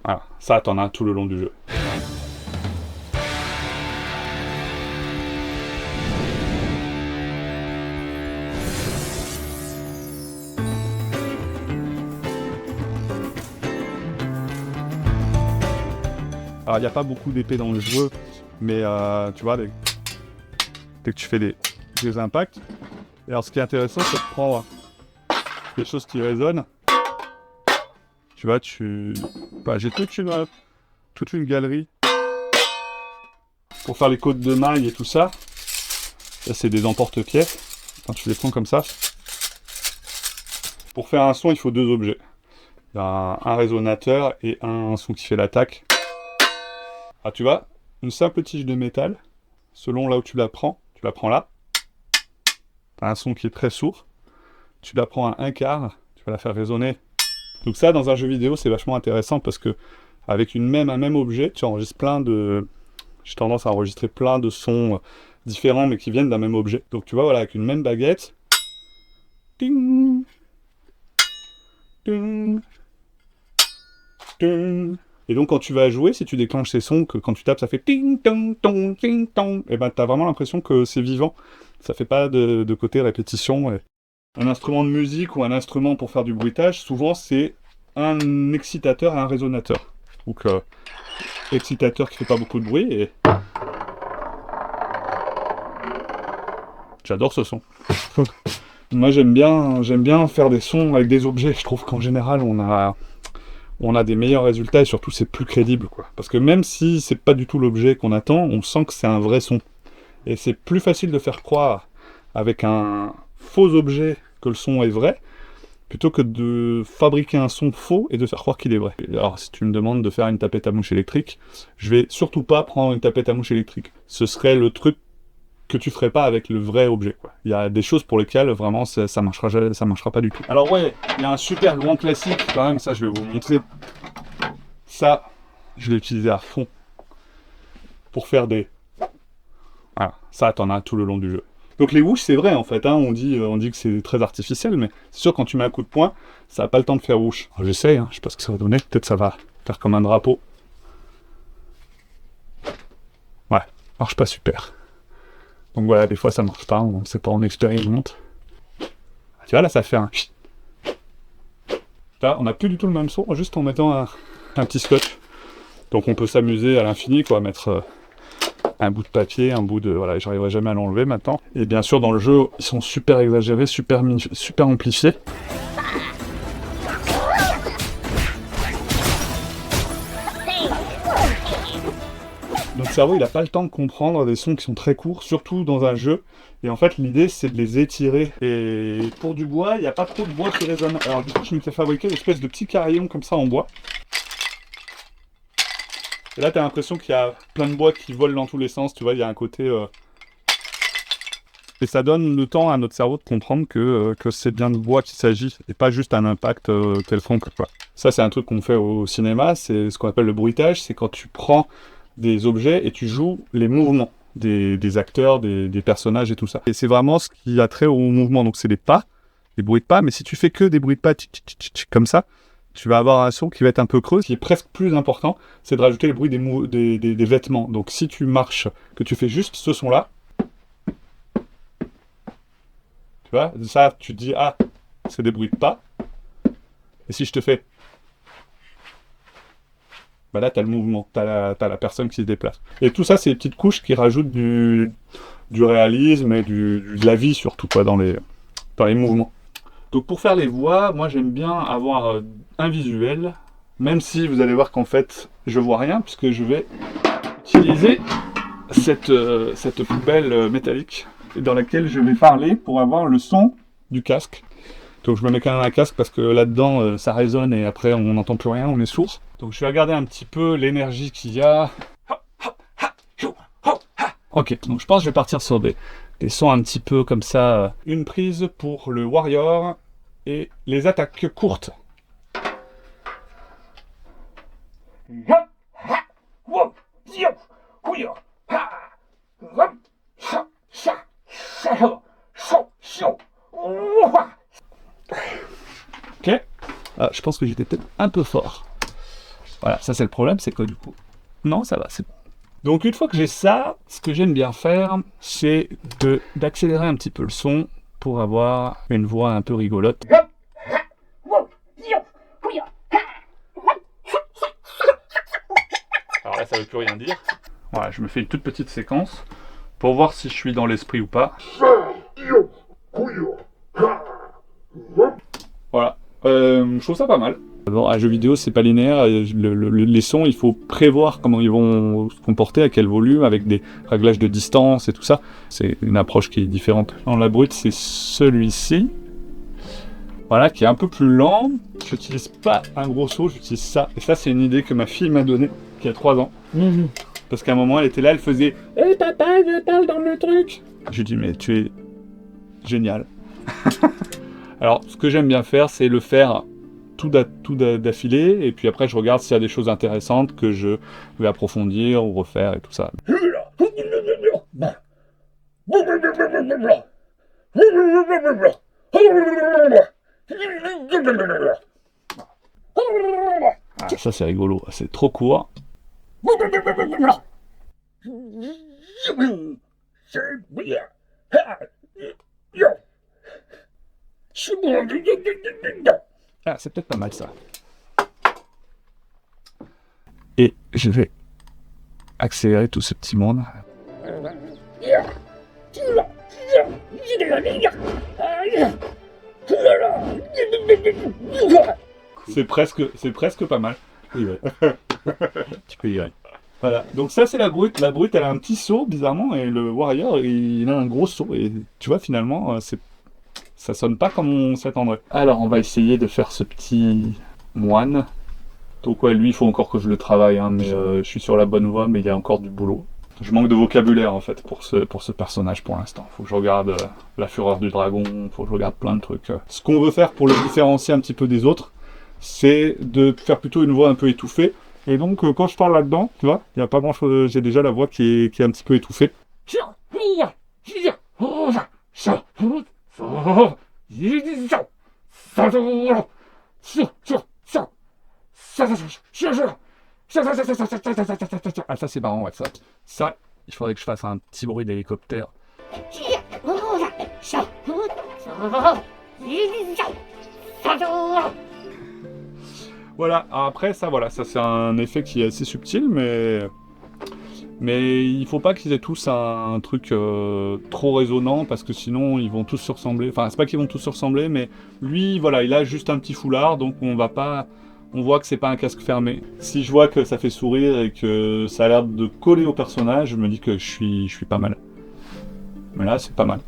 Voilà, ça t'en as tout le long du jeu. Alors il n'y a pas beaucoup d'épées dans le jeu, mais tu vois, dès que tu fais des impacts, et alors ce qui est intéressant, c'est de prendre des choses qui résonnent. Tu vois, j'ai toute une galerie pour faire les côtes de mailles et tout ça. Là, c'est des emporte-pièces. Quand tu les prends comme ça. Pour faire un son, il faut deux objets. Il y a un résonateur et un son qui fait l'attaque. Ah, tu vois, une simple tige de métal, selon là où tu la prends là. T'as un son qui est très sourd. Tu la prends à un quart, tu vas la faire résonner. Donc ça, dans un jeu vidéo, c'est vachement intéressant parce que avec un même objet, tu enregistres j'ai tendance à enregistrer plein de sons différents, mais qui viennent d'un même objet. Donc tu vois, voilà, avec une même baguette, ting, ting, ting. Et donc quand tu vas jouer, si tu déclenches ces sons, que quand tu tapes, ça fait ting, tong, tong, ting, tong, et ben t'as vraiment l'impression que c'est vivant. Ça fait pas de côté répétition. Un instrument de musique ou un instrument pour faire du bruitage, souvent c'est un excitateur et un résonateur. Donc excitateur qui fait pas beaucoup de bruit et j'adore ce son. Moi j'aime bien faire des sons avec des objets. Je trouve qu'en général on a des meilleurs résultats et surtout c'est plus crédible quoi. Parce que même si c'est pas du tout l'objet qu'on attend, on sent que c'est un vrai son. Et c'est plus facile de faire croire avec un faux objet que le son est vrai, plutôt que de fabriquer un son faux et de faire croire qu'il est vrai. Alors si tu me demandes de faire une tapette à mouche électrique, je vais surtout pas prendre une tapette à mouche électrique. Ce serait le truc que tu ferais pas avec le vrai objet, quoi. Il y a des choses pour lesquelles vraiment ça marchera pas du tout. Alors ouais, il y a un super grand classique quand même, ça je vais vous montrer. Ça, je l'ai utilisé à fond pour faire des... Voilà, ça t'en as tout le long du jeu. Donc les whoosh, c'est vrai en fait, hein, on dit que c'est très artificiel, mais c'est sûr quand tu mets un coup de poing, ça n'a pas le temps de faire whoosh. J'essaye, hein, je sais pas ce que ça va donner, peut-être ça va faire comme un drapeau. Ouais, marche pas super. Donc voilà, des fois ça marche pas, on sait pas, on expérimente. Tu vois là, ça fait un... Là, on n'a plus du tout le même son, juste en mettant un petit scotch. Donc on peut s'amuser à l'infini, quoi, mettre... un bout de papier, un bout de... Voilà, j'arriverai jamais à l'enlever maintenant. Et bien sûr, dans le jeu, ils sont super exagérés, super amplifiés. Notre cerveau, il n'a pas le temps de comprendre des sons qui sont très courts, surtout dans un jeu. Et en fait, l'idée, c'est de les étirer. Et pour du bois, il n'y a pas trop de bois qui résonne. Alors du coup, je m'étais fabriqué une espèce de petit carillon comme ça en bois. Et là, t'as l'impression qu'il y a plein de bois qui volent dans tous les sens, tu vois, il y a un côté... Et ça donne le temps à notre cerveau de comprendre que c'est bien de bois qu'il s'agit, et pas juste un impact quelconque, quoi. Ça, c'est un truc qu'on fait au cinéma, c'est ce qu'on appelle le bruitage, c'est quand tu prends des objets et tu joues les mouvements des acteurs, des personnages et tout ça. Et c'est vraiment ce qui a trait au mouvement, donc c'est des pas, des bruits de pas, mais si tu fais que des bruits de pas, comme ça, tu vas avoir un son qui va être un peu creux. Ce qui est presque plus important, c'est de rajouter les bruits des vêtements. Donc si tu marches, que tu fais juste ce son-là, tu vois, ça, tu te dis, ah, c'est des bruits de pas. Et si je te fais... Bah là, t'as le mouvement, t'as la personne qui se déplace. Et tout ça, c'est des petites couches qui rajoutent du réalisme et de la vie, surtout, quoi, dans les mouvements. Donc pour faire les voix, moi j'aime bien avoir un visuel, même si vous allez voir qu'en fait je vois rien, puisque je vais utiliser cette poubelle métallique dans laquelle je vais parler pour avoir le son du casque. Donc je me mets quand même un casque parce que là-dedans ça résonne et après on n'entend plus rien, on est sourd. Donc je vais regarder un petit peu l'énergie qu'il y a. Ok, donc je pense que je vais partir sur des sons un petit peu comme ça. Une prise pour le warrior et les attaques courtes. Ok. Ah, je pense que j'étais peut-être un peu fort. Voilà, ça c'est le problème, c'est que du coup... Non, ça va, c'est bon. Donc une fois que j'ai ça, ce que j'aime bien faire, c'est d'accélérer un petit peu le son pour avoir une voix un peu rigolote. Alors là, ça veut plus rien dire. Voilà, je me fais une toute petite séquence pour voir si je suis dans l'esprit ou pas. Voilà, je trouve ça pas mal. Bon, un jeu vidéo, c'est pas linéaire. Les sons, il faut prévoir comment ils vont se comporter, à quel volume, avec des réglages de distance et tout ça. C'est une approche qui est différente. Dans la brute, c'est celui-ci. Voilà, qui est un peu plus lent. J'utilise pas un gros saut, j'utilise ça. Et ça, c'est une idée que ma fille m'a donnée, qui a 3 ans. Parce qu'à un moment, elle était là, elle faisait « Hé papa, je parle dans le truc !» Je lui dis « Mais tu es génial !» Alors, ce que j'aime bien faire, c'est le faire tout d'affilée, et puis après, je regarde s'il y a des choses intéressantes que je vais approfondir ou refaire et tout ça. Ah, ça, c'est rigolo, c'est trop court. Ah, c'est peut-être pas mal ça. Et je vais accélérer tout ce petit monde. C'est presque pas mal. Oui, ouais. Tu peux y aller. Voilà, donc ça c'est la brute. La brute, elle a un petit saut bizarrement, et le warrior, il a un gros saut. Et tu vois, finalement, ça sonne pas comme on s'attendrait. Alors, on va essayer de faire ce petit moine. Donc ouais, lui, il faut encore que je le travaille, hein, mais je suis sur la bonne voie, mais il y a encore du boulot. Je manque de vocabulaire en fait pour ce personnage pour l'instant. Faut que je regarde la fureur du dragon, faut que je regarde plein de trucs. Ce qu'on veut faire pour le différencier un petit peu des autres, c'est de faire plutôt une voix un peu étouffée. Et donc quand je parle là-dedans, tu vois, il n'y a pas grand chose, j'ai déjà la voix qui est un petit peu étouffée. Ah ça c'est marrant, ouais, ça, il faudrait que je fasse un petit bruit d'hélicoptère. Voilà, après ça, voilà, ça c'est un effet qui est assez subtil, mais il faut pas qu'ils aient tous un truc trop résonnant, parce que sinon ils vont tous se ressembler. Enfin, c'est pas qu'ils vont tous se ressembler, mais lui, voilà, il a juste un petit foulard, donc on voit que c'est pas un casque fermé. Si je vois que ça fait sourire et que ça a l'air de coller au personnage, je me dis que je suis pas mal. Mais là, c'est pas mal.